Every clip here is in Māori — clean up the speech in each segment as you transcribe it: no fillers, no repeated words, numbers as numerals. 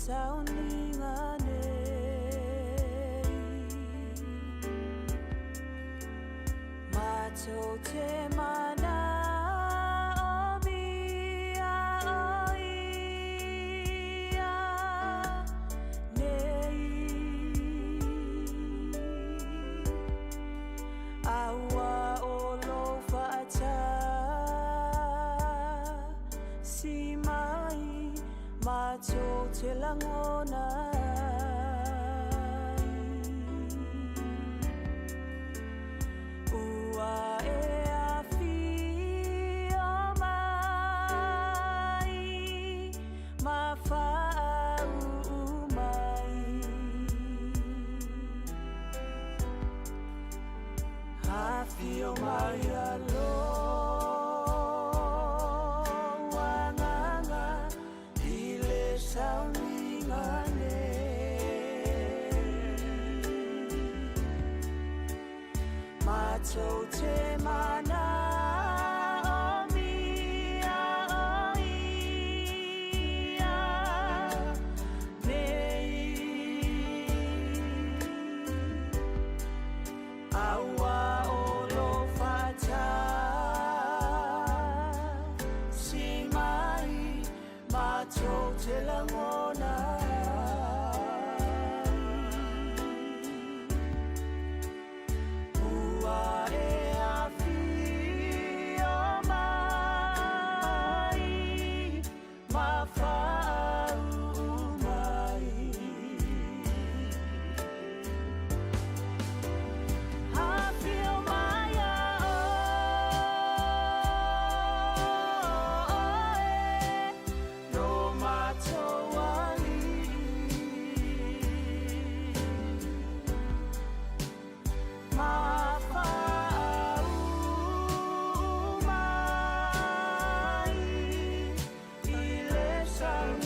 𝚘𝚑𝚘𝚎𝚘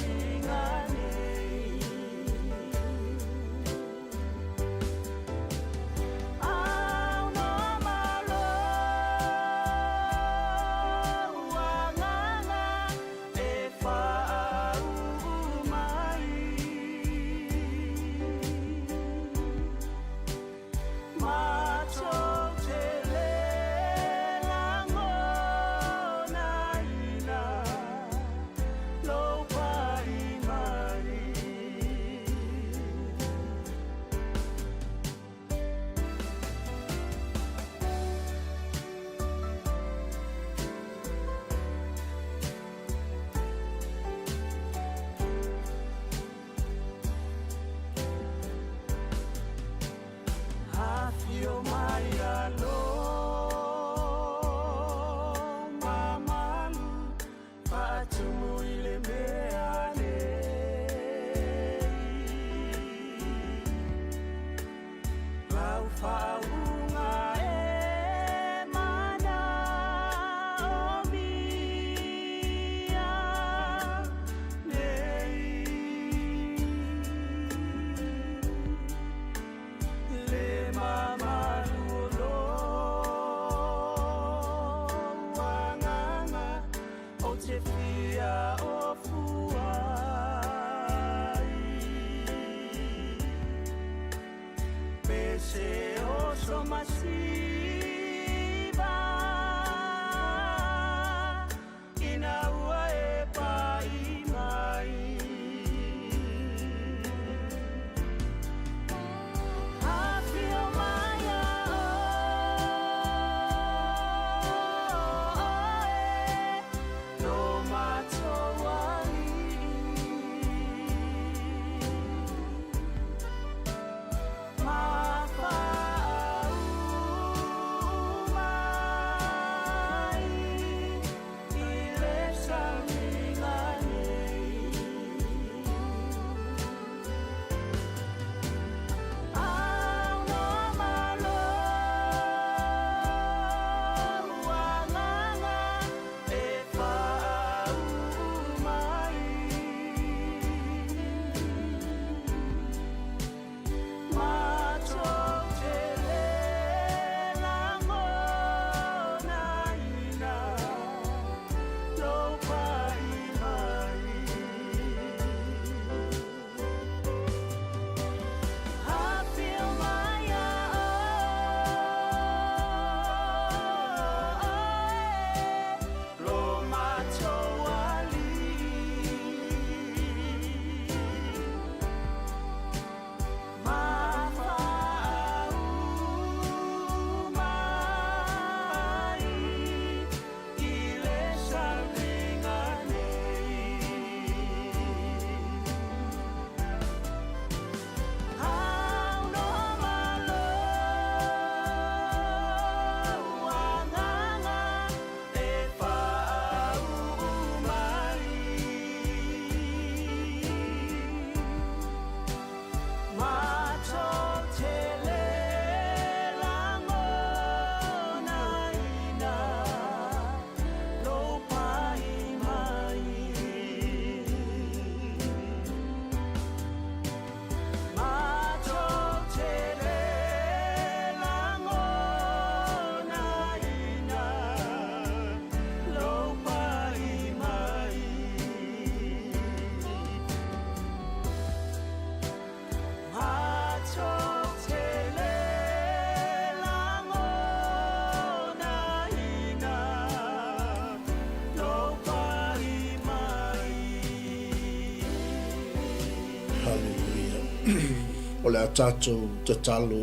o le atatou te talo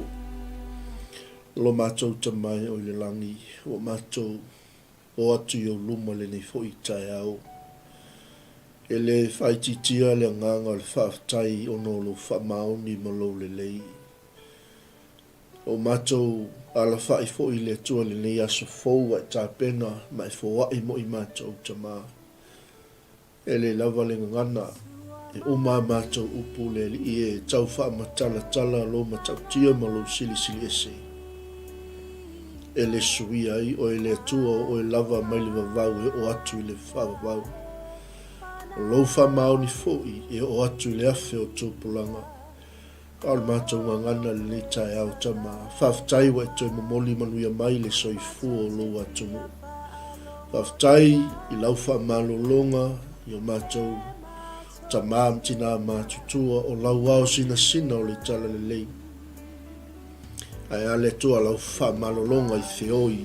lo mātou te mai o le langi o mātou o atu i o luma le nei fo i Taeao e le whaititia le nganga le whaaftai o no lo whamaoni malo le lei o mātou ala whai fo i le tua le nei aso fau e tā pena mai fo wai mo i mātou te mā e le lava le ngana e o mātou upu le li e tau wha matala tala lo matau tia malo sili sili ese. E le sui ai o e le tua o e lava mai le vavau e o atu i le whavavau. O lo wha maoni foi e o atu i le afe o tūpulanga. Ka o mātou ngangana le ni Taeao tama. Whaftai wa e toi mamoli manuia mai le soifu o lo atu mo. Whaftai i lau wha malolonga i o mātou tamam tina mātutua o lau au sina sina o le tala le lei. Ai ale tua lau wha malolonga i theoi.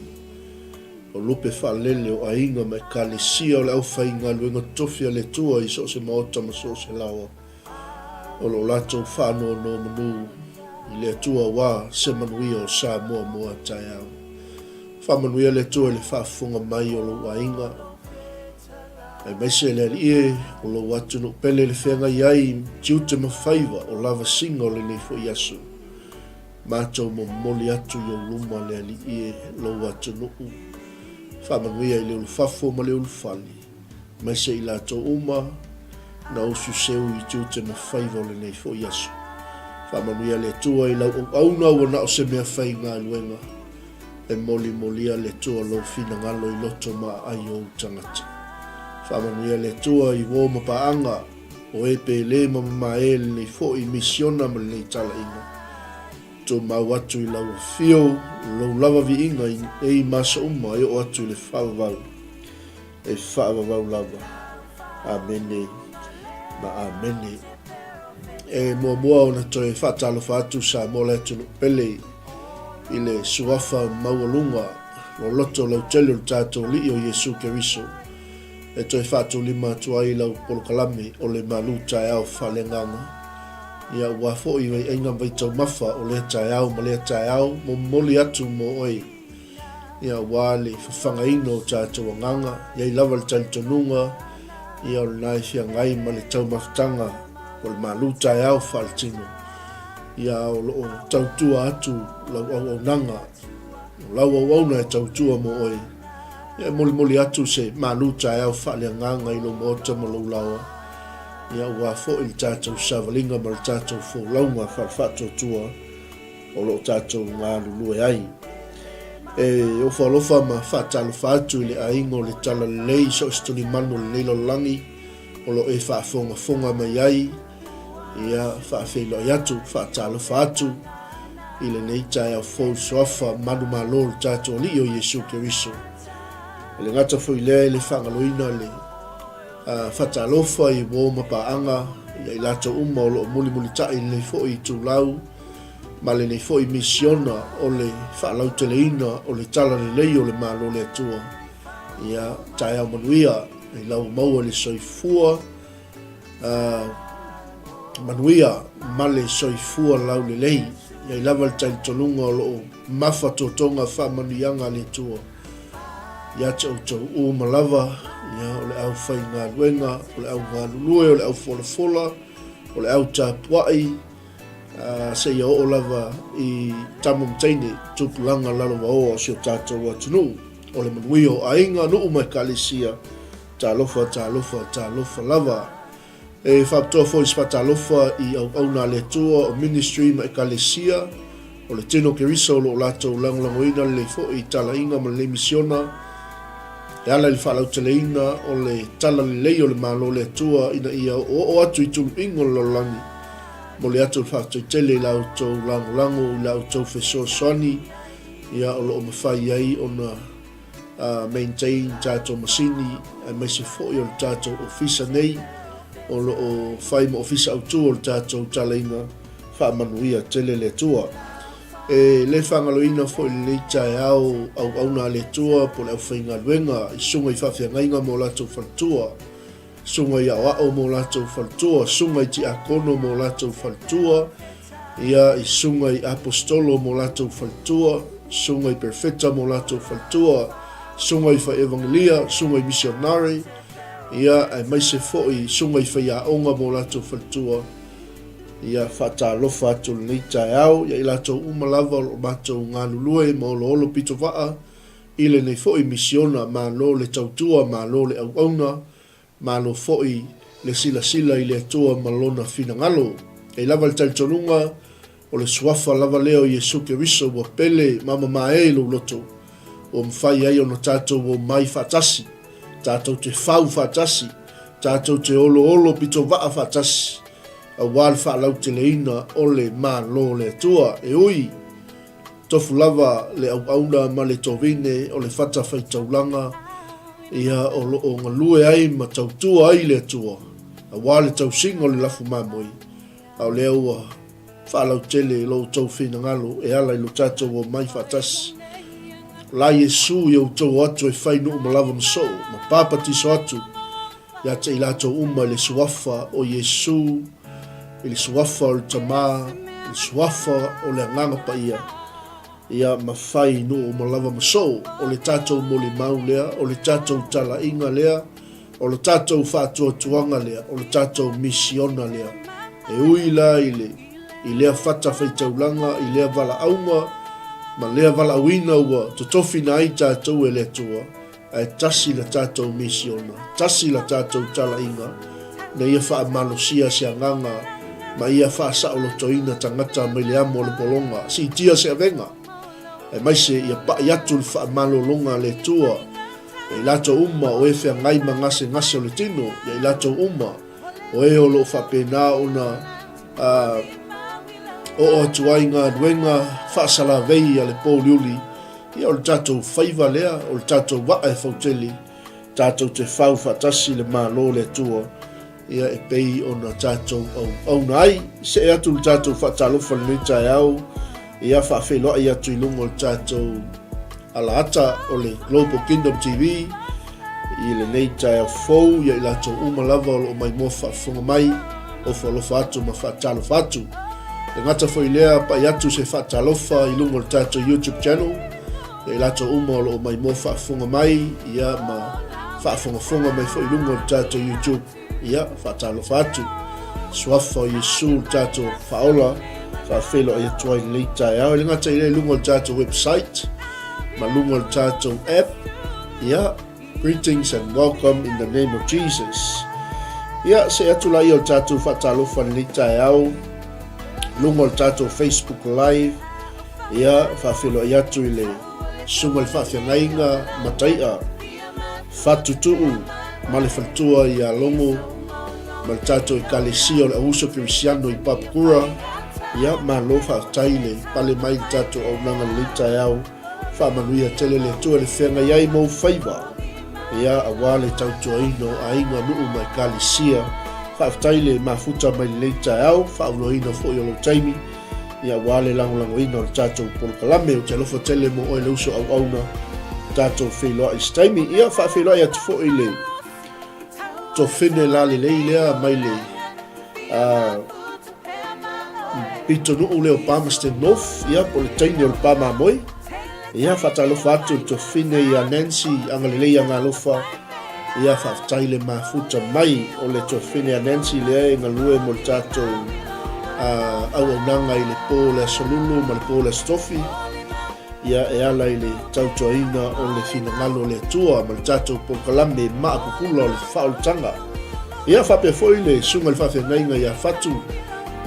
O lupe wha lele o ainga me kalesia o le au whainga luenga tofia le tua i so se maota ma so se lawa. O lo lato whano no manu i le tua wā se manuia o sa mua mua Taeao. Wha manuia le tua le whafunga mai o lo ainga. Ai mai se le ie o lo watu no pele le whenga iai tiute mawhaiva o lava singa o le nei fo iasu. Mātou mo moli atu i o luma le ali ie lo watu no u. Whamanuia i le ulu whafo ma le ulu whali. Mai se i lato uma na usu seu i tiute mawhaiva o le nei fo iasu. Whamanuia le tua i lau au auna ua na o se mea whai ngā luenga. E moli molia le tua lo fina ngalo i loto ma ai o tangata. Whamanuia le tua i wō mapaanga o e pe le mamaele nei fo i misiona ma nei tala inga. Tō mau atu i lau whio, lau lava vi inga i e masa uma e o atu i le whaavavau. E whaavavau lava. Amene. Ma amene. E mua mua o na toi whaatalo whaatu sa mo le atu no pele i le suafa maualunga lo loto lau tele o tātou li o Yesu Keriso. E toi whātou lima tua i lau polokalame o le Malū Taeao Faaleagaga. Ia ua fo i wei ainga vai tau mafa o le Taeao ma le Taeao mo moli atu mo oi. Ia ua le whawhanga ino o tātou anganga. Ia i lava le talitonunga. Ia o le nai fia ngai ma le tau maftanga o le Malū Taeao Faaleagaga. Ia o tautua atu lau au nanga. Lau au na e tautua mo oi. Ia moli atu se Malū Taeao Faaleagaga i lo mota ma lo lawa. Ia ua fo i tātou savalinga ma le tātou fo launga whaafato tua o lo tātou ngā lulue ai. E o whaalofa ma whaatalo whaatu i le aingo le tala lei so stoni manu le leilo langi o lo e whaafonga mai ai. Ia whaafeilo i atu, whaatalo whaatu i le nei Taeao fo soafa manu malo le tātou li o Yesu Keriso. Le ngata foi le whangaloina le whatalofa i wō mapaanga i lato uma o lo muli tai le fo i tūlau ma le nei fo i misiona o le whaalau teleina o le tala le lei o le malo le atua ia Taeao manuia i lau maua le soifua manuia ma le soifua lau le lei ia i lava le talitolunga o lo mafa totonga whamanianga le tua. Ia te au tau o malava, ia o le au whai ngā luenga, o le au ngā lulue, o le au fola, o le au tāpuai, se ia o lava i tamamtaine tupulanga lalo wa o sio tātou atunu, o le manui o ainga no mai kalesia, tālofa lava. E whaptoa fo i spatalofa i au nā le tua o ministry mai kalesia, o le tino kerisa o lo latou langolangoina le fo i tala inga ma le misiona, e ala i whaalau teleina o le tala le lei o le malo le atua ina ia o atu i tulu ingo lo langi. Mo le atu whaatou tele i lau tau lango, i lau tau whesoa soani, ia o lo o mawhai ai o na maintain tātou masini, a mai se fo i o le tātou ofisa nei, o lo o whai ma ofisa autua o le tātou talaina whaamanuia tele le atua. E le whangaloina fo i le Taeao au na le tua po le au whainga luenga i sunga i whawhiangainga mo latou whantua sunga i ao mo lātou whaltua, sunga i ti akono mo lātou whaltua, ia i sunga i apostolo mo lātou whaltua, sunga i perfeta mo lātou whaltua, sunga i wha evangelia, sunga i missionari, ia ai mai se fo'i sunga i wha aonga mo lātou whaltua, ia whaatalofa atu nei Taeao, ia i lātou umalava o mātou ngā lulue mo olo pito waa, ile nei fo'i misiona Malū le tautua, Malū le auauna, Malū fo'i le sila i le atua malona finangalo. E lava le talitonunga o le suafa lava leo Iesu Keriso wa pele mama mae lo loto. O mwhai ai ona tātou o mai whaatasi, tātou te whau whaatasi, tātou te olo pito waa whaatasi. A wāle whaalau te leina o le Malū le atua e ui. Tofu lava le auauna ma le tovine o le whata whaitaulanga ia o ngā lue ai ma tautua ai le atua. A wāle tausinga o le lafu mamoi. Au lea ua whaalau tele lo tau whinangalo e ala i lo tātou o mai whatasi. La Iesu i au tau atu e whainu o malawa masou, ma pāpatiso atu. Ia te i lātou uma le suafa o Iesu, i le suafa o le tamā, le suafa o le anganga pa ia. Ia mawhai no o malawa masou, o le tātou mole mau lea, o le tātou tala inga lea, o le tātou whātua tuanga lea, o le tātou misiona lea. E ui la i lea whata whaitaulanga, i lea wala aunga, ma lea wala awina ua, to tofina ai tātou e lea tua, e tasi la tātou misiona, tasi la tātou tala inga, na ia wha malosia se anganga, ma ia wha sa o lotoina tangata mai le amo le polonga, si tia se avenga. E mai se ia pa iatu le wha malolonga le tua, e lato uma o e whea ngai ma ngase o le tino, ia i lato uma o e o lo wha pena ona o atuai ngā duenga wha sala vei a le pōliuli, ia o le tātou whaiva lea, o le tātou waa e whauteli, tātou te whau whatasi le Malū le tua, ia e pei ona tātou au nai, se e atu le tātou whatalofa le Taeao, ia whaafeloa i atu i lungo le tātou alaata o le Global Kingdom TV, i le nei Taeao fou, ia i latou umalava o lo mai mo whaafunga mai, o whaalofa atu ma whaatalofa atu. E ngata fo i lea pa i atu se whaatalofa i lungo le tātou YouTube channel, ia i latou uma o lo mai mo whaafunga mai, ia ma whaafunga mai fo i lungo le tātou YouTube, ia whaatalofa atu. Suafa o Iesu le tātou whaola, whaafelo ai atua i lei Taeao. E ngata i le lungo le tātou website, ma lungo le tātou app, ia, greetings and welcome in the name of Jesus. Ia, se atu lai o tātou whaatalofa i lei Taeao, lungo le tātou Facebook Live, ia, whaafelo ai atu i le sunga le whaafengainga mataia, whatutuu, ma le whaltua i a longo, ma le tātou i kalesia o le auso Kirisiano i Papakura, ia Malū whaataile, pale mai tātou au nanga le Taeao, whaamanuia tele le tua le whenga iai mau whaiva, ia a wale tautua ino a inga nuu mai kalesia, whaataile mafuta mai le Taeao, whaauno ino fo i olo taimi, ia wale lango ino le tātou polokalame, o te lofa tele mo oi le uso au auna, tātou wheloa i staimi, ia whaawheloa i atu fo i le, to whine la le lea mai le pito nuu leo Palmerston North, ia po le taini o le Pāmamoi, ia whaatalofa atu to whine i a Nancy anga le lea ngā lofa, ia whaataile mafuta mai o le to whine a Nancy lea e ngā lue mo le tātou au nanga i le pō le solulu ma le pō le stofi, ia e ala i le tautoaina o le finangalo le tua ma le tātou pokalame maa kukula o le whaoltanga. Ia whape foi le sunga le whawhengainga ia whatu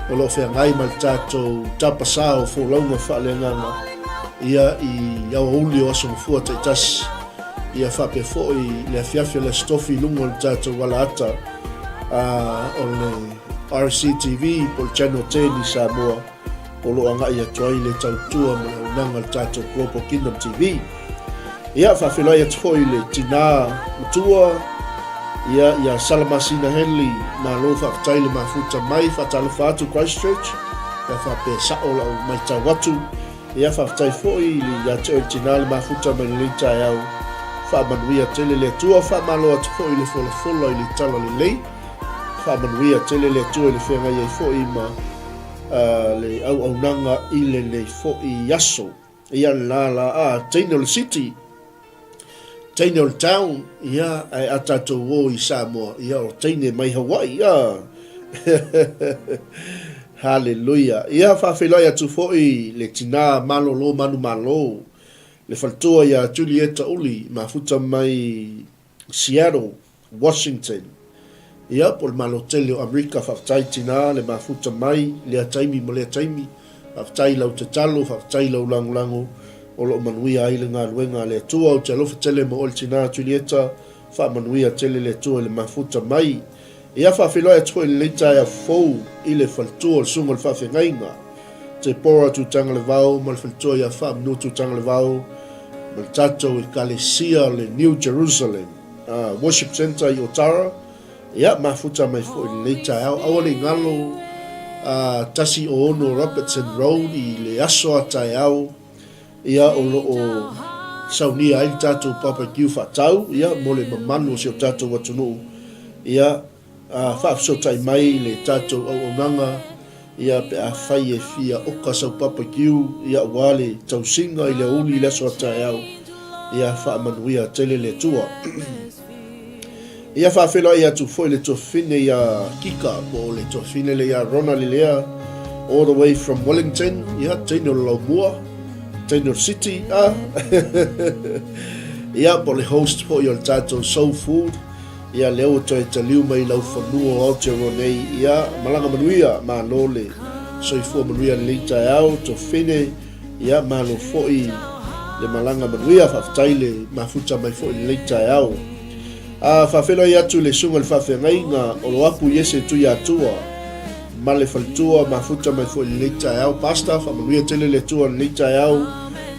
o lo whengai ma le tātou tapasa o wholaunga whaaleanganga ia i au uli o aso mfua taitasi. Ia whape foi le afiafia le stofi lungo le tātou wala ata o le RCTV po le Channel 10 i Samoa. O lo anga ia tuai le tautua ma le unanga le tātou Global Kingdom TV. Ia whawhelai atu foi le tina mutua, ia salamasina heli Malū whakatai le mafuta mai, whatalofa atu Christchurch, ia whape sao lau mai tau watu, ia whakatai foi le ia te tina le mafuta mai le Taeao, whaamanuia tele le tua whaamaloa te fo i le fola i le tala le lei whaamanuia tele le tua i le whenga iei fo i ma le au nanga i le fo i yaso ia la Taeao le city Taeao le town ia ai atatou o i Samoa ia o Taeao mai Hawaii ia Hallelujah. Ia whawhelai atu fo'i le tina malolo manu malo. Le whaltua ia 𝗗𝗜𝗦𝗡𝗥𝗏𝗓 ma futa mai Seattle, Washington. Ia po le malo tele o Amerika whawtai tina le ma futa mai lea taimi mo lea taimi. Whawtai lau te talo, whawtai lau lango o lo manuia ai le ngā luenga lea tua o te alofa tele mo o le tina 𝗗𝗜𝗦𝗡𝗥 wha manuia tele lea tua le ma futa mai. Ia whawhelai atu i le taia fou i le whaltua le sunga le whawhengainga. Te pora tūtanga le vau, ma le whaltua ia whamno tūtanga le vau, ma le tatou i kalesia le New Jerusalem, Worship Center i Otara. Ia mafuta mai fo i le Taeao, awa le ngalo tasi o ono Robertson Road i le aso a Taeao. Ia o lo o saunia ai tatou barbecue whatau, ia mo le mamanu o seo tatou watunu. Ia whaafisotai mai le tatou au nanga ia pe a whai e fia oka sau barbecue ia wale tausinga i le uli le soa Taeao ia whaamanuia tele le tua ia whaafelo ia tu foi le tofine ia kika po le tofine le ia rona le lea all the way from Wellington ia Taeao Laumua Taeao City ia po le host po i o le tatou soul food ia leo toi te liu mai lau whanua o te ronei ia malanga manuia ma lole soifua manuia le Taeao to fine ia ma lo foi le malanga manuia whaftaile ma futa mai foi le Taeao whawhelo i atu le sunga le whawhengainga o lo aku iese tui atua ma le whaltua ma futa mai foi le Taeao pasta whamanuia tele le tua le Taeao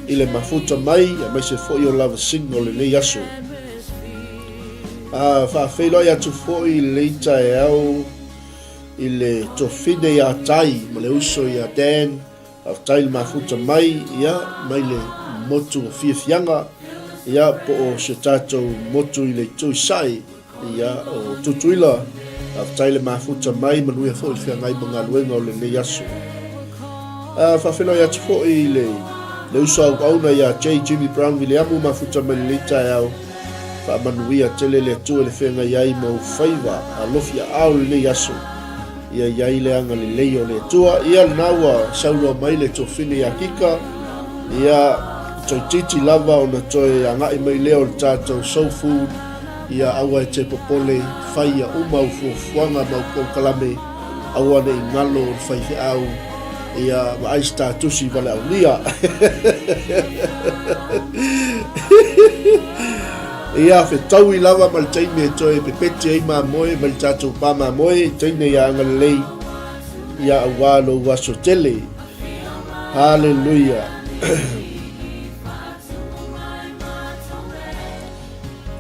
i le mafuta mai a mai se foi o lava singo le nei aso whawhelo i atu foi le Taeao i le tofine ia tai ma le uso ia Dan tai le mafuta mai ia mai le motu o fiafianga ia po o se tatou motu i le tuisai ia o tutuila tai le mafuta mai manuia foi le whiangai mga luenga o le nei aso whawhelo i atu foi le uso au auna ia J. Jimmy Brown Williamu mafuta mai le Taeao whaamanuia tele le tua le whenga iai mau whaiva a lofia au le nei aso ia iai le anga le leio le tua ia naua saura mai le tofine ia kika ia toi titi lava o na toi angai mai leo le tatou soul food ia aua e te popole whaia uma u fuafuanga mau kolkalame aua ne ngalo o whaifi au ia ma aista tusi vale au lia ia fe tau i lava ma le teine e toe pepete ei ma moe ma le tatou pa ma moe teine ia anga lei ia aua lo waso tele hallelujah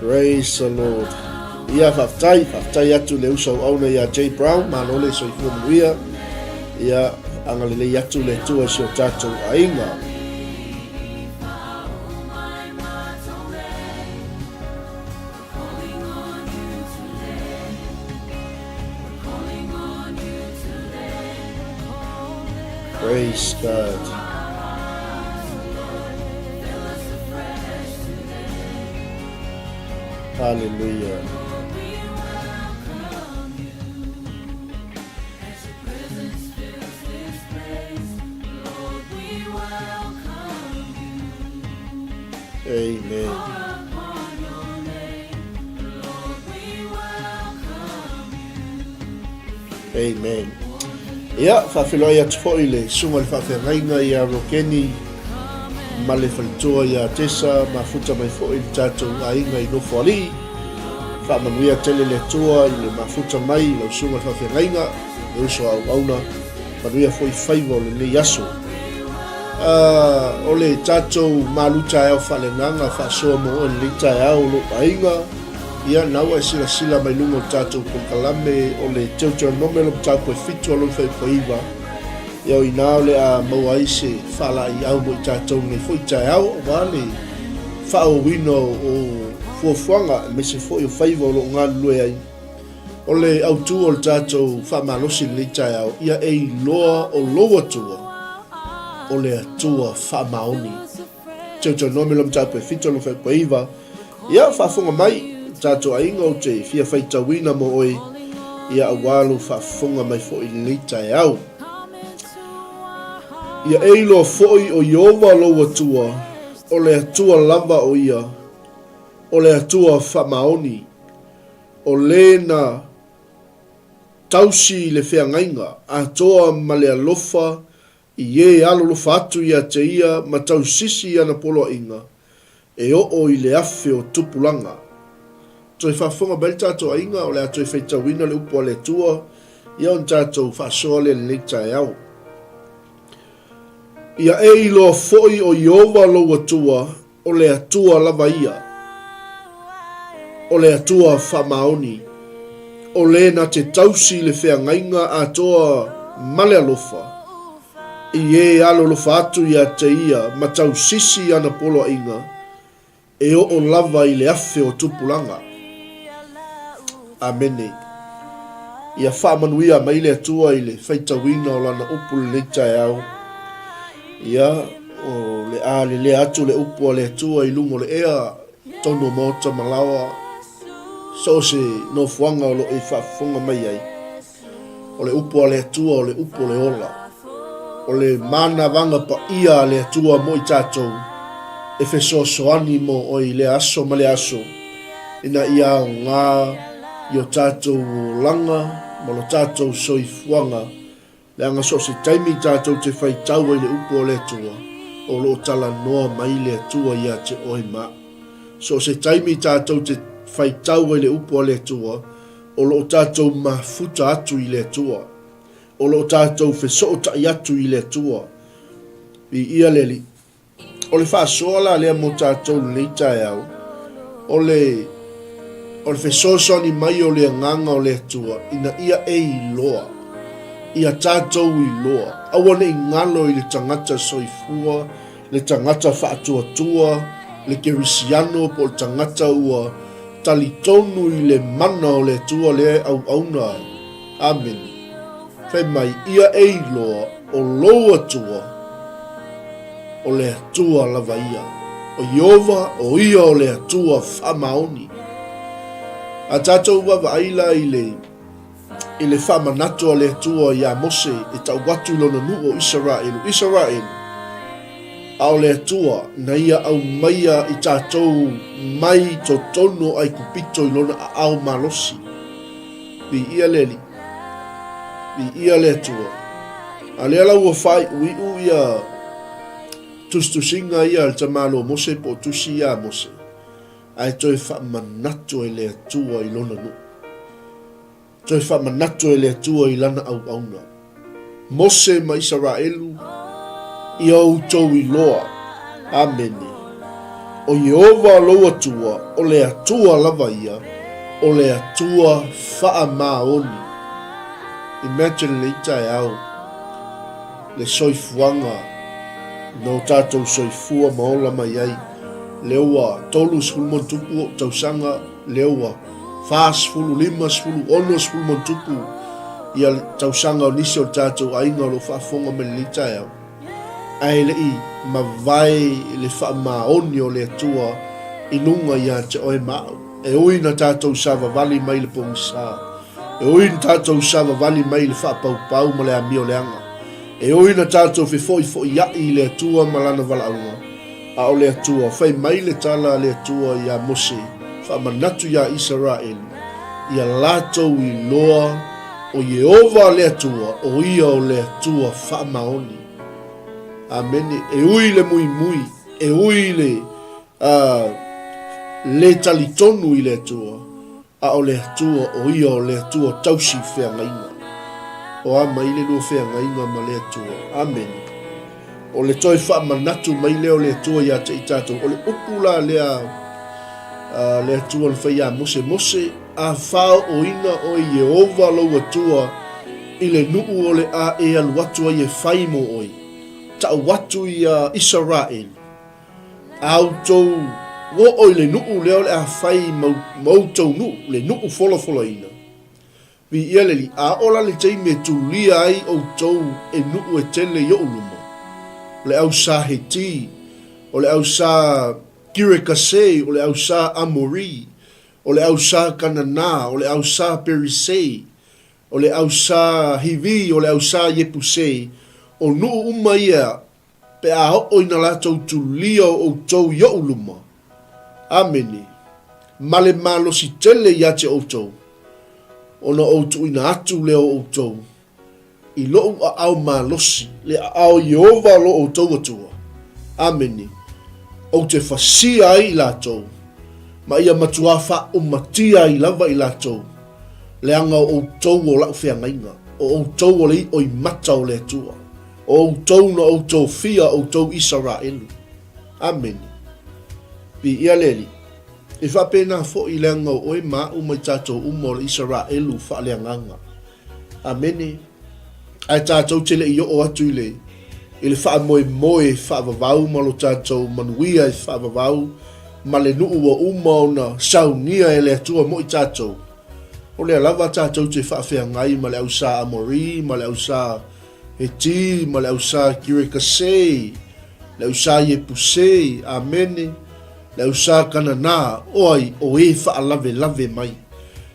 praise the Lord ia whaftai atu le usau auna ia J. Brown ma lole so i fuamuia ia anga lei atu le tua si o tatou ainga praise God. Hallelujah. Amen. Amen. Ia, whawhelo ia tufo i le sunga le whawhengainga ia rokeni ma le whalitoa ia tesa ma futa mai fo i tatou ainga i nofo ali whaamanuia tele le tua i le mafuta mai i lau sunga le whawhengainga le uso au auna whanuia fo i whaiva o le nei aso o le tatou Malū Taeao whalenganga whasoa mo o le Taeao lo ainga ia naua e sila mai lungo tatou kolkalame o le 𝗟𝗏𝗏𝗧𝗏𝗏𝗏 lo tatou e fitu alo whaiwhaiva ia o inao le a maua ai se whala i au mo i tatou nei fo i Taeao wale whaowino o fuafuanga me se fo yo faiva o lo ngā lue ai. O le au tu o le tātou whamalosi le Taeao ia e loa o loa tua o le atua whamaoni. Tau no me lam tāpe fito lo whaiva ia whafunga mai tātou ainga o te fia whaitawina mo oi ia awalu whafunga mai fo i le Taeao. Ia e loa foi o Iova loa tua o le atua lava o ia o le atua whamaoni o le na tausi le whiangainga a toa ma le alofa i e alo lofa atu ia te ia ma tausisi ana polo inga e o i le afe o tupulanga. Toi whafonga bel tātou ainga o le atoi whaitawina le upo le tua ia on tātou whasoa le Taeao. Ia e ilo foi o Iova loa tua o le atua lava ia o le atua whamaoni o le na te tausi le whiangainga a toa male alofa i e alo lofa atu ia te ia ma tausisi ana polo inga e o lava i le afe o tupulanga. Amene. Ia whamanuia mai le atua i le whaitawina o lana upu le Taeao. Ia o le atu le upu le atua i lungo le ea tono mota malawa so se no fuanga o lo e whafunga mai ai. O le upu le atua o le upu le ola. O le mana vanga pa ia le atua mo i tātou e whesoasoani mo o i le aso ma le aso ina ia o ngā i o tātou langa ma lo tātou soifuanga le anga so se taimi tātou te whaitau i le upu o le atua o lo tala noa mai le atua ia te oima. So se taimi tātou te whaitau i le upu o le atua o lo tātou mafuta atu i le atua o lo tātou whesoota i atu i le atua i ia leli o le whaasoala lea mo tātou le Taeao o le whesosoni mai o le nganga o le atua ina ia e i loa ia tātou i loa awane i ngalo i le tangata soifua le tangata whaatuatua le kerisiano po le tangata ua talitonu i le mana o le atua le au auna. Amen. Whai mai ia e i loa o loa tua o le atua lava ia o Iova o ia o le atua whamaoni. A tātou wawa aila i le whamanatu o le atua i a Mose e tau watu lona nu o Israel a o le atua na ia au maia i tātou mai to tono ai kupito i lona a au malosi vi ia leli vi ia le atua a le ala ua whai ui ia tustusinga ia al tamalo Mose po tusi ia Mose ai toi whamanatu e le atua i lona nu toi whamanatu e le atua i lana au auna Mose ma Israelu i au tau i loa. Amene. O Iova loa tua o le atua lava ia o le atua wha maoni. Imagine le Taeao le soifuanga no tātou soifua maola mai ai leua tolu sfulu montupu o tausanga leua fas fulu lima sfulu ono sfulu montupu ia tausanga o nisi o tātou ainga o lo whaafonga me le Taeao ai le i ma vai le wha maoni o le atua i nunga ia te oe mao e oi na tātou sava vali mai le pongisa e oi na tātou sava vali mai le wha pau pau ma le ami o le anga e oi na tātou foi ia i le atua malana vala aunga a o le atua whai mai le tala le atua ia Mose wha manatu ia Israel ia lātou i loa o Iova le atua o ia o le atua wha maoni. Amene. E ui le mui mui e ui le talitonu i le atua a o le atua o ia o le atua tausi whiangainga o ama i le lua whiangainga ma le atua. Amen. O le toi wha manatu mai leo le atua ia te i tātou o le upula le atua le whaia Mose a whao o ina o i Iova lau atua i le nuu o le a e alu atua i e whaimo oi ta watu i Israel au tau wo o le nuu leo le a fai mau tau nuu, le nuu fola ina. Vi ia le li a ola le tei me tulia ai o tau e nuu e tele yo uluma. Le au sa heti, o le au sa 𝗗𝗓𝗙𝗎𝚍, o le au sa 𝚗𝗒𝚑𝗡, o le au sa 𝚗𝗓𝗛𝗏, o le au sa 𝚗𝚑𝗡𝗡, o le au sa 𝚗𝗑𝗑𝗏, o le au sa 𝚗𝗑𝗡𝗡, o nuu uma ia, pe a o ina la tau tulia o tau yo uluma. Ameni. Male malo si tele ia te o tau. Ona o tu ina atu leo o tau. I loo a au malosi, le a au Yehova lo o tau atua. Ameni. O te fasia ai la tau. Ma ia matuafa o matia i lava i la tau. Le anga o tau o lau whiangainga. O tau o lei o i mata o le atua. O tau na o tau fia o tau Israelu. Ameni. Pi ia leli. E whapena fo i leanga o e ma o mai tātou umo le Israelu whaaleanganga. Ameni. Ai tātou tele i o atu i le. I le wha moe whaavavau ma lo tātou manuia i whaavavau. Ma le nuu wa uma o na saunia e le atua mo i tātou. O le alava tātou te whaafeangai ma le au sa 𝚗𝚑𝚑𝗡, ma le au sa heti, ma le au sa 𝗗𝗓𝗙𝗍𝚎, le au sa 𝚗𝚗𝚑𝚡, amene. Le au sa kanana oi o e whaalave mai.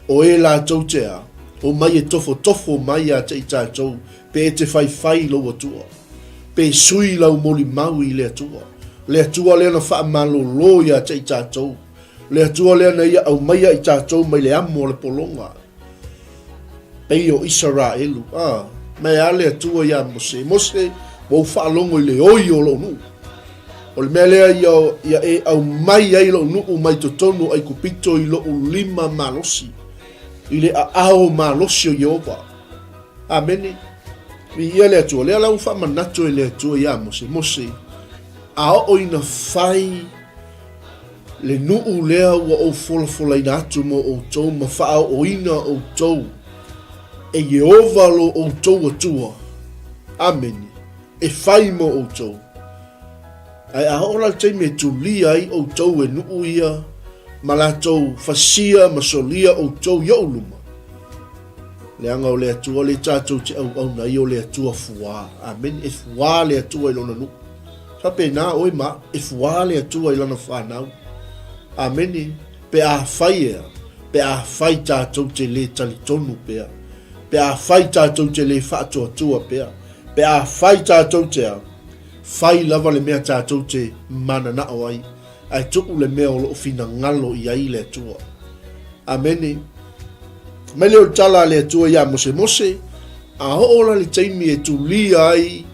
O e la tau te a. O mai e tofo mai a te i tātou. Pe e te whai lo atua. Pe sui lau moli mau i le atua. Le atua lea na whaamalolo i a te i tātou. Le atua lea na ia au mai a i tātou mai le amo le polonga. Pei o Israelu. Mai a le atua ia Mose. Mose mo whaalongo i le oi o lo nu. O le mea lea ia e au mai ai lo nuu mai totonu ai kupito i lo 5 malosi. I le a ao malosi o Yehova. Amene. I ia le atua. Lea lau wha manato e le atua ia Mose. Mose. A o ina whai le nuu lea ua o fola ina atu mo o tau ma wha o ina o tau. E Yehova lo o tau atua. Amene. E whai mo o tau. Ai a ora te me tulia ai o tau e nuu ia, ma la tau fasia ma solia o tau yo luma. Le anga o le atua le tātou te au na i o le atua fuā. Amen. E fuā le atua i lona nu. Sape nā oi ma, e fuā le atua i lona whānau. Amen. Pe a whai ea. Pe a whai tātou te le talitonu pea. Pe a whai tātou te le whātua tua pea. Pe a whai tātou te a. Whai lava le mea tātou te mana na awai. Ai tuku le mea o lo fina ngalo i ai le atua. Amene. Mai leo tala le atua ia Mose. A hoola le teimi e tu lia ai.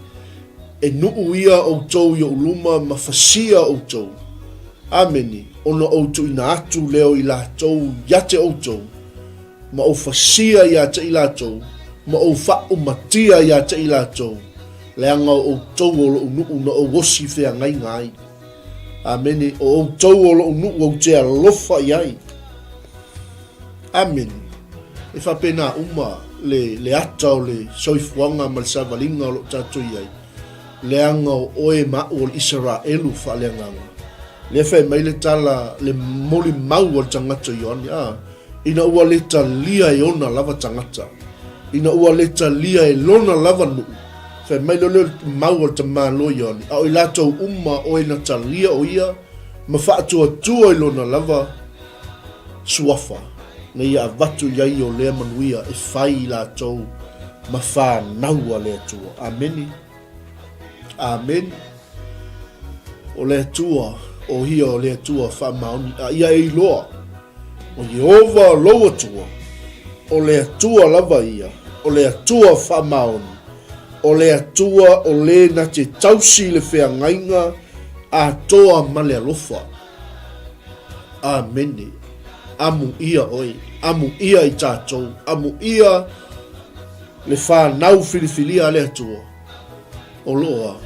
E nuu ia o tau i o uluma ma fasia o tau. Amene. Ona o tu ina atu leo i la tau yate o tau. Ma o fasia ia te i la tau. Ma o fa o matia ia te i la tau. Leanga o tau o lo nuu na o wosi whea ngai. Amene. O tau o lo nuu o te alofa iai. Amen. E whapena uma le ata o le soifuanga ma le savalinga o lo tātou iai. Leanga o oe ma o le Israelu whaaleanganga. Le whai mai le tala le moli mau o le tangata ioani. Ina ua le talia e ona lava tangata. Ina ua le talia e lona lava nuu. Whai mai le mau o le tamalo ioani. A o i latou uma o e na talia o ia. Ma whaatua tua i lona lava suafa. Na ia vatu iai o lea manuia e whai i latou ma whānaua le atua. Ameni. Amen. O le atua, o hia o le atua whamaoni, a ia e loa. O Yehova lo atua. O le atua lava ia. O le atua whamaoni. O le atua o le na te tausi le whea ngainga a toa male alofa. Amene. Amu ia oi. Amu ia i tātou. Amu ia le whanau filifilia le atua. O loa.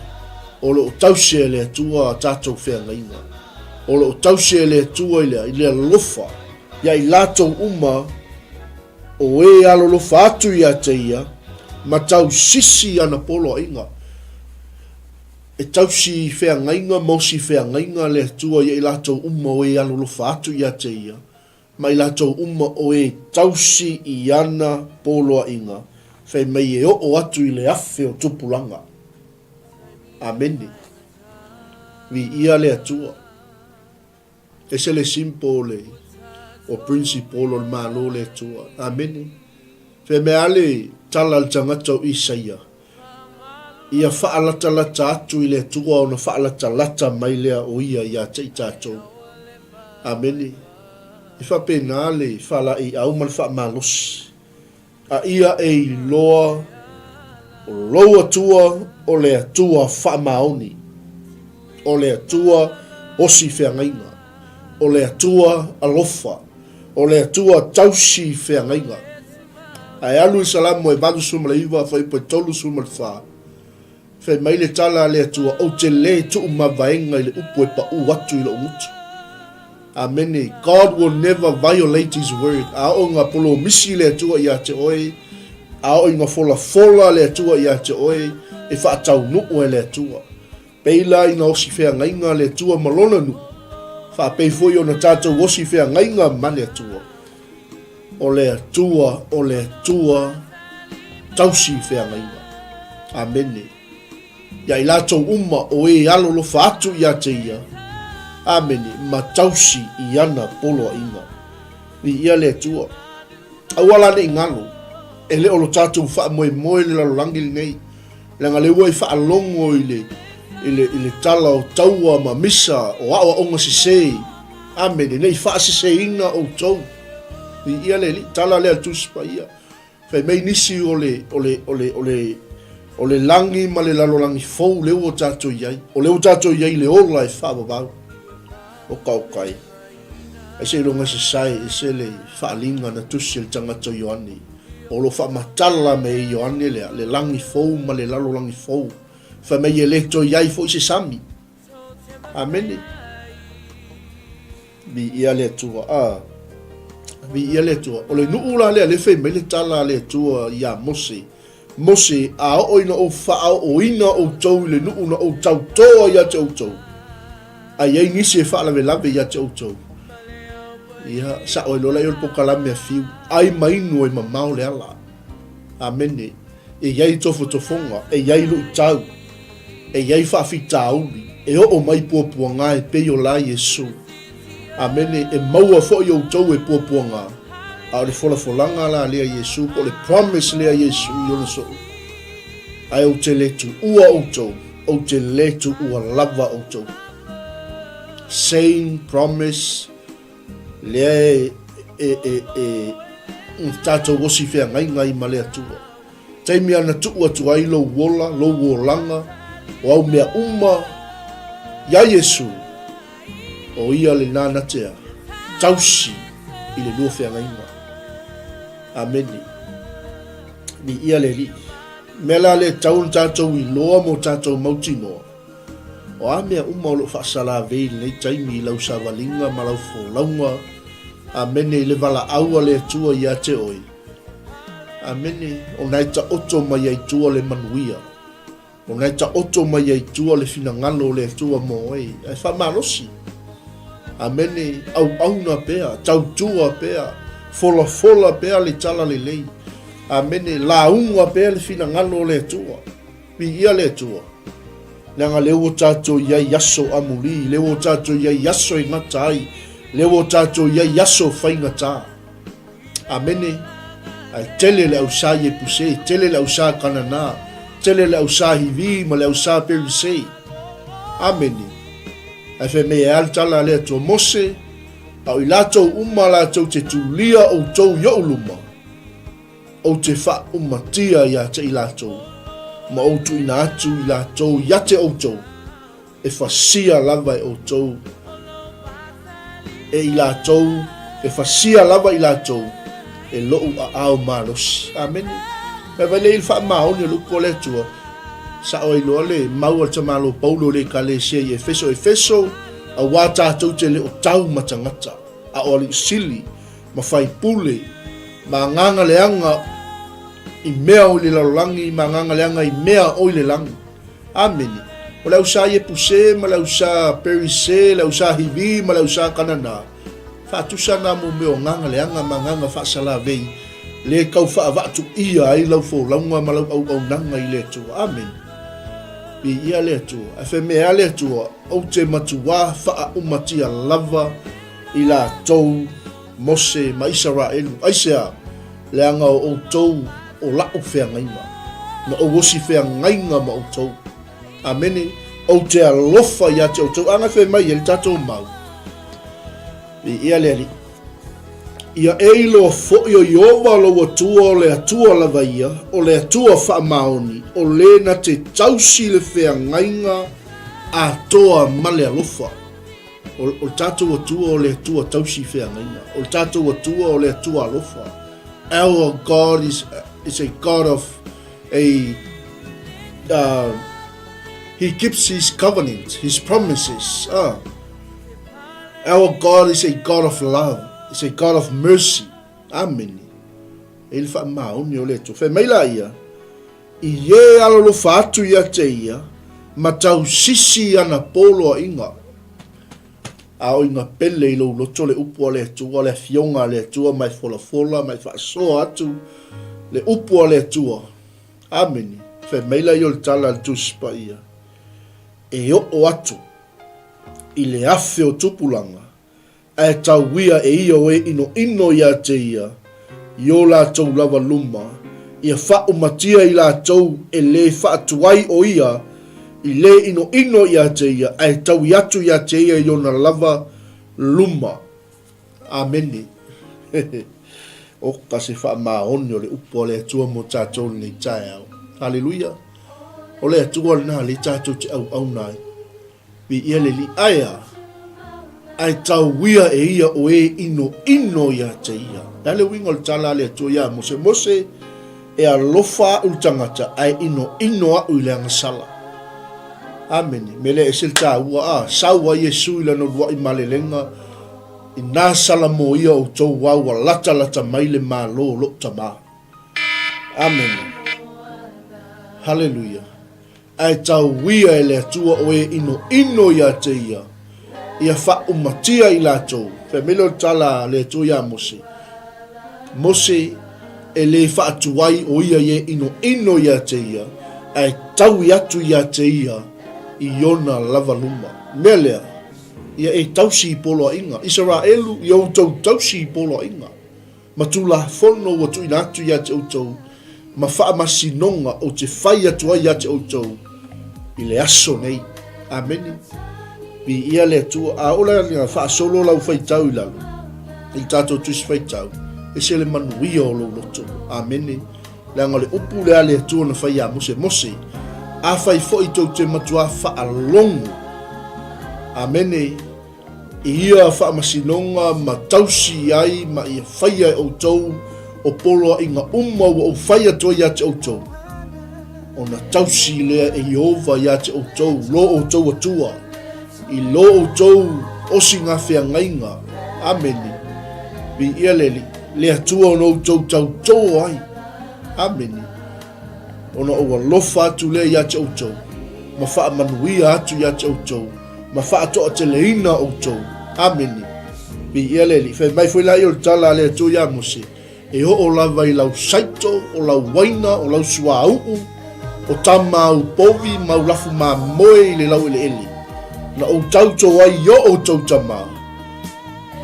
O lo tausia le atua tātou whea ngainga. O lo tausia le atua i le alofa. Ia i lātou uma o e alo lofa atu i a te ia. Ma tau sisi ana polo inga. e tausi feagainga mosi feagainga le atua ia i latou uma o e alolofa atu ia te ia ma i latou uma o e tausi i ana poloaʻiga fai mai e o'o atu i le afe o tupulaga. Amene. Vi ia le atua. E se le simpo le o principle o le Malū le atua. Amene. Fai mea le tala le tangata o Isaia. Ia whaalata-lata atu i le atua o na whaalata-lata mai lea o ia te i tātou. Amene. I whapena le whala i au man whaamalosi. A ia e loa o loa tua o le atua whaamaoni. O le atua osi whiangainga. O le atua alofa. O le atua tausi whiangainga. Ai alu i salamu e valu sumalaiva whai po tolu sumalfa. Whai mai le tala le atua o te le tu umavaenga i le upu e pa u watu i le umutu. Amene. God will never violate his word. A o ngā polo misi le atua i a te oe. A o ngā fola le atua i a te oe. E whaatau nuu e le atua. Peila i ngā osi whiangainga le atua malona nu. Whaapei foi o na tātou osi whiangainga ma le atua. O le atua tausi whiangainga. Amene. Ia i latou uma o e alolofa atu i a te ia. Amene, ma tausi i ana poloaʻiga. Ni ia le atua. Auala ne ingalo. E le o lo tātou whaamoemoe le lalolagi lenei. Langa le ua i whaalongo i le tala o taua ma misa o awa onga sisei. Amene, nei whaasiseinga o tau. Ni ia le li, tala le atusi pa ia. Whai mei nisi o le langi ma le lalolangi fou le ua tātou iai. O le ua tātou iai le ola e whaavavau. O kaukai. E se ronga se sai, e se le whaalinga na tusi le tangata Ioane. O lo whaamatala me i Ioane le langi fou ma le lalo langi fou. Wha mei e leto iai fo i se sami. Amene. Vi ia le atua. Vi ia le atua. O le nuula le alefe me le tala le atua ia Mose. Mose a oina o wha o ina o tau le nuuna o tau toa ia te o tau. A iei nisi e whaala lave ia te outou. Ia sa o lola i o pokalame a fiu. Ai mainu e mamau le ala. Amene. E iei tofo tofonga. E iei lu tau. E iei whaafita auli. E o mai puapuanga e peio la Yesu. Amene. E maua fo i outou e puapuanga. A o le folanga la lea Yesu. O le promise lea Yesu i o le so. Ai o te letu ua outou. O te letu ua lava outou. Same promise le tātou osi whiangainga i male atua. Taimi ana tuu atu ai lo wolanga, o au mea uma, ia Yesu, o ia le nānatea, tausi i le lua whiangainga. Ameni. Ni ia le li. Mela le taun tātou i loa mo tātou mautinoa. O a mea uma o lo whaasala vei nei taimi i lau savalinga ma lau fōlaunga. Amene i le wala aua le atua i a te oi. Amene o nai ta oto mai ai tua le manuia. O nai ta oto mai ai tua le finangalo le atua mo oi. Ai whamalosi. Amene au na pea, tautua pea, fola pea le tala le lei. Amene launga pea le finangalo le atua. Pi ia le atua. Nanga leo tātou iai yaso amuli, leo tātou iai yaso i ngata ai, leo tātou iai yaso whai ngata. Amene, ai tele le au sa ye puse, tele le au sa kanana, tele le au sa hivi, ma le au sa perisei. Amene. Ai whe mea altala le atua Mose, au i latou uma latou te tulia o tou yo uluma, o te wha umatia ia te i latou. Ma outu ina atu i latou ia te outou. E whasia lava i outou. E i latou, e whasia lava i latou. E lou a ao malosi. Amen. Me vale il wha maoni luko le tua. Sa oi loa le maua te malo paulo le ka le sia i Efeso. A wā tātou te le o tau matangata. A oli sili, ma whai pule, ma nganga leanga i mea o le lalolangi, ma nganga leanga i mea o le langi. Ameni. O lau sa ye puse, ma lau sa perise, lau sa hivi, ma lau sa kanana. Whaatusa nā mo meo nganga le anga ma nganga whaasala vei. Le kau whaavatu ia ai lau fō launga ma lau au nanga i le tua. Amen. Bi ia le tua. A whe mea le tua, au te matua wha umatia lava i la tau Mose ma Israelu. Aisea, le anga o tau o lau whea ngainga. Na o wosi whea ngainga ma o tau. Amene, o te alofa ia te o tau. Anga whe mai e le tatou mau. Bi ia le ali. Ia eilo fo yo yova lo atua o le atua lava ia, o le atua wha maoni, o le na te tausi le whea ngainga a toa male alofa. O tatou atua o le atua tausi whea ngainga. O tatou atua o le atua alofa. Our God is a God of He keeps his covenant, his promises. Our God is a God of love. It's a God of mercy. Amen. Ele fa mauni o le tu. Fe maila ia. I ye alolo fatu ia te ia. Ma tau sisi ana polo a inga. A o inga pele ilo loto le upu le tua, le fionga le tua, mai fola, mai fa so atu. Le upu le tua. Amen. Fe maila i o le tala al tuspa ia. E o atu. I le afe o tupulanga. A tau wia e ia e ino ia te ia. Io la tau lava luma. Ia wha umatia i la tau e le wha tuai o ia. I le ino ia te ia. A tau iatu ia te ia i ona lava luma. Ameni. O kasi wha maoni o le upo le atua mo tātou le Taeao. Hallelujah. O le atua le na le tātou te au nai. Bi ia le li aia. Ai tau wia e ia o e ino ia te ia. Dale wingo le tala le atua ia Mose e alofa ultangata ai ino a uileanga sala. Amen. Mele e silta ua saua Yesu ila no lua i malelenga i nā sala mo ia o tau wawa lata mai le Malū lo tama. Amen. Hallelujah. Ai tau wia e le atua o e ino ia te ia. Ia wha umatia i lātou. Whe melo tala le atua ia Mose. Mose e le wha atuai o ia e ino ia te ia. Ai tau i atu ia te ia i ona lava luma. Melea, ia e tausi i polo a inga. Israelu i au tausi i polo a inga. Ma tu la fono wa tu inatu ia te outou. Ma wha masinonga o te whai atua ia te outou. I le aso nei. Ameni. Bi ia le atua. A ola nga wha solo lau whai tau i lalu. I tātou tusi whai tau. E se le manuia o lo loto. Ameni. Le anga le upu le ale atua na whai a Mose. A whai fo i tau te matua wha alongu. Amene. I ia wha masinonga ma tausi ai ma ia whai ai o tau o polo inga umma o whai atua ia te outou. O na tausi lea e Jehova ia te outou. Lo o tau atua. I lo o tau osi ngā whea ngainga. Amene. Bi ia le atua o no tau ai. Amene. Ona o lofa atu le ia te outou. Ma wha manuia atu ia te outou. Ma wha atoa te leina outou. Amene. Bi ia whai mai fwoi lai o tala le atu ia Mose. E o lava i lau saito, o lau waina, o lau sua au. O tama au povi, mau lafu ma moe i le lau ele. Na o tauto ai o tau tama.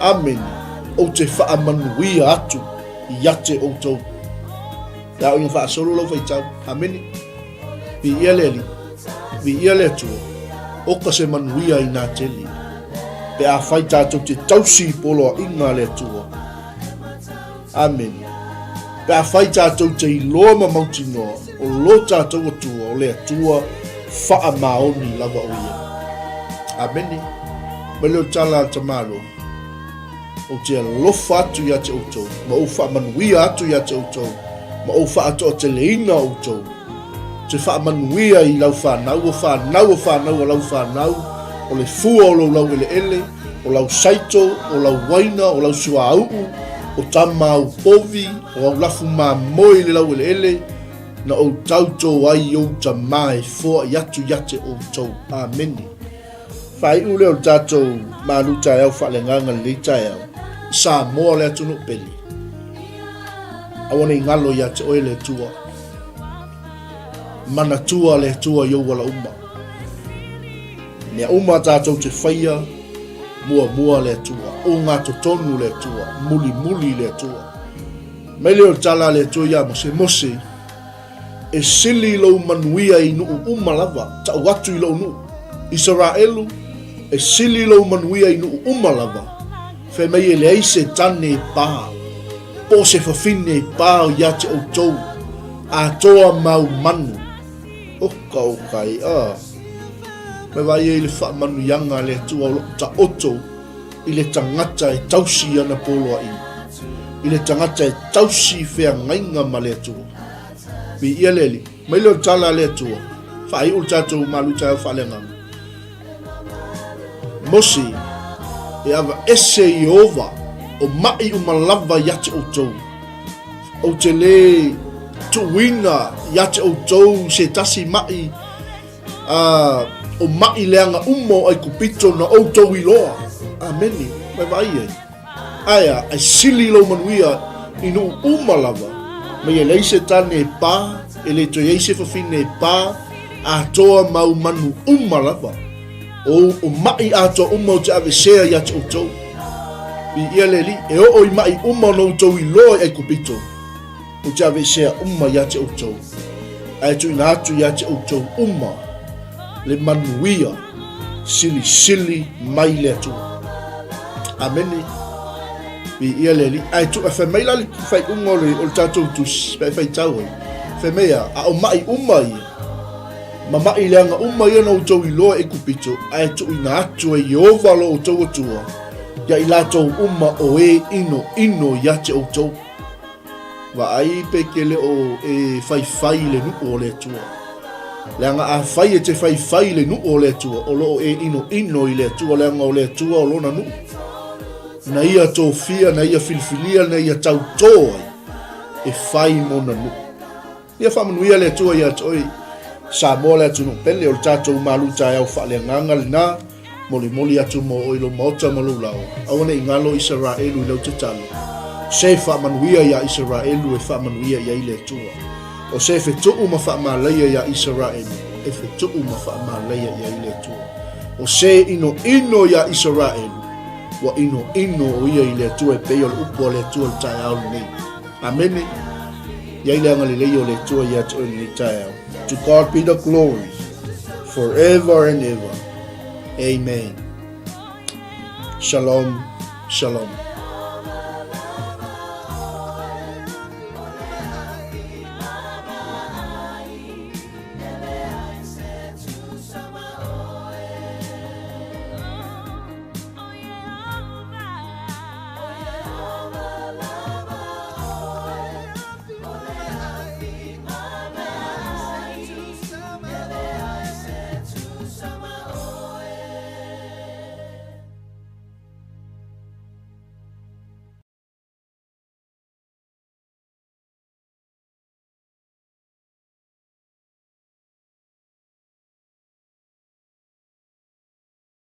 Amene. O te wha manuia atu i ate outou. Ia o inga wha solo lau whai tau. Amene. Bi ia le atua. Oka se manuia i nā teli. Pe a whai tātou te tausi polo a inga le atua. Amen. Pe a whai tātou te iloa ma mauti noa. O lo tātou atua o le atua wha maoni lava o ia. Amene. Ma leo tala ta Malū. O te alofa atu ia te outou. Ma o wha manuia atu ia te outou. Ma o wha atoa te leina outou. Te wha manuia i lau whanau o lau whanau. O le fua o lau ele. O lau saito, o lau waina, o lau sua au. O tama au povi, o au lafu ma moi le lau ele. na o tautou ai o ta mai fo yatu yate o tau. Amen. Fai ule o tatou Malū Taeao Faaleagaga le Taeao. Sa moa le atu no peli. Awana ingalo ya te oe le tua. Mana tua le tua yo wala uma. Nea uma tatou te whaia, mua le tua. O ngā totonu le tua, muli le tua. Mele o tala le tua ya mose. E sili lo manuia i nuu uma lava, ta watu i lo nuu. Israelu, e sili lo manuia i nuu uma lava. Fe mei e le eise tane pā. Po se whawhine pā o ia te o tou. A toa mau manu. Oka Me vai e le wha manu yanga le tua o ta oto. I le tangata e tausi ana poloa i. I le tangata e tausi whea ngainga ma le tua. Bi ia leli. Mai leo tala le tua. Whai ul tatou Malū Taeao Faaleagaga. Mosi. E awa ese i ova. O mai umalava yate o tou. O te le tuinga yate o tou se tasi mai. O mai leanga umo ai kupito na o tou i loa. Ameni. Mai vai e. Aya, ai sili lo manuia inu umalava. Mai e leise tane e pā. E le to yeise whawhine e pā. A toa mau manu umalava. O mai a toa umo te ave sea yate o tou. Bi ia leli, e o i mai uma no tau i loa ai kupito. O te ave sea uma ia te o tau. Ai tu ina atu ia te o tau uma. Le manuia, sili mai le atu. Ameni. Bi ia leli, ai tu e whai lali whai unga o le tatou tus, whai tau ai. Whai mea, a o mai uma ia. Ma mai leanga uma ia no tau i loa ai kupito. Ai tu ina atu e iovalo o tau atua. Ya i latou uma o e ino ya te o tau. Wa ai peke le o e whai le nuku o le tua. Leanga a whai e te whai le nuku o le tua. O lo e ino i le tua. Leanga o le tua o lona nuku. Na ia tō fia, na ia filfilia, na ia tau tō ai. E whai mona nuku. Ia whamanuia le tua ia toi. Sa moa le atu nuku pele o le tatou Malū Taeao Faaleagaga le nā. Moli atu mo oilo maota Malū lao. Awana i ngalo Israelu i lau te talo. Se whamanuia ia Israelu e whamanuia ia i le tua. O se whetuu ma whamaleia ia Israelu. E whetuu ma whamaleia ia i le tua. O se ino ia Israelu. Wa ino o ia i le tua e peo le upo o le tua le Taeao nei. Amene. Ia i le angalilei o le tua ia te le Taeao. To God be the glory. Forever and ever. Amen. Shalom.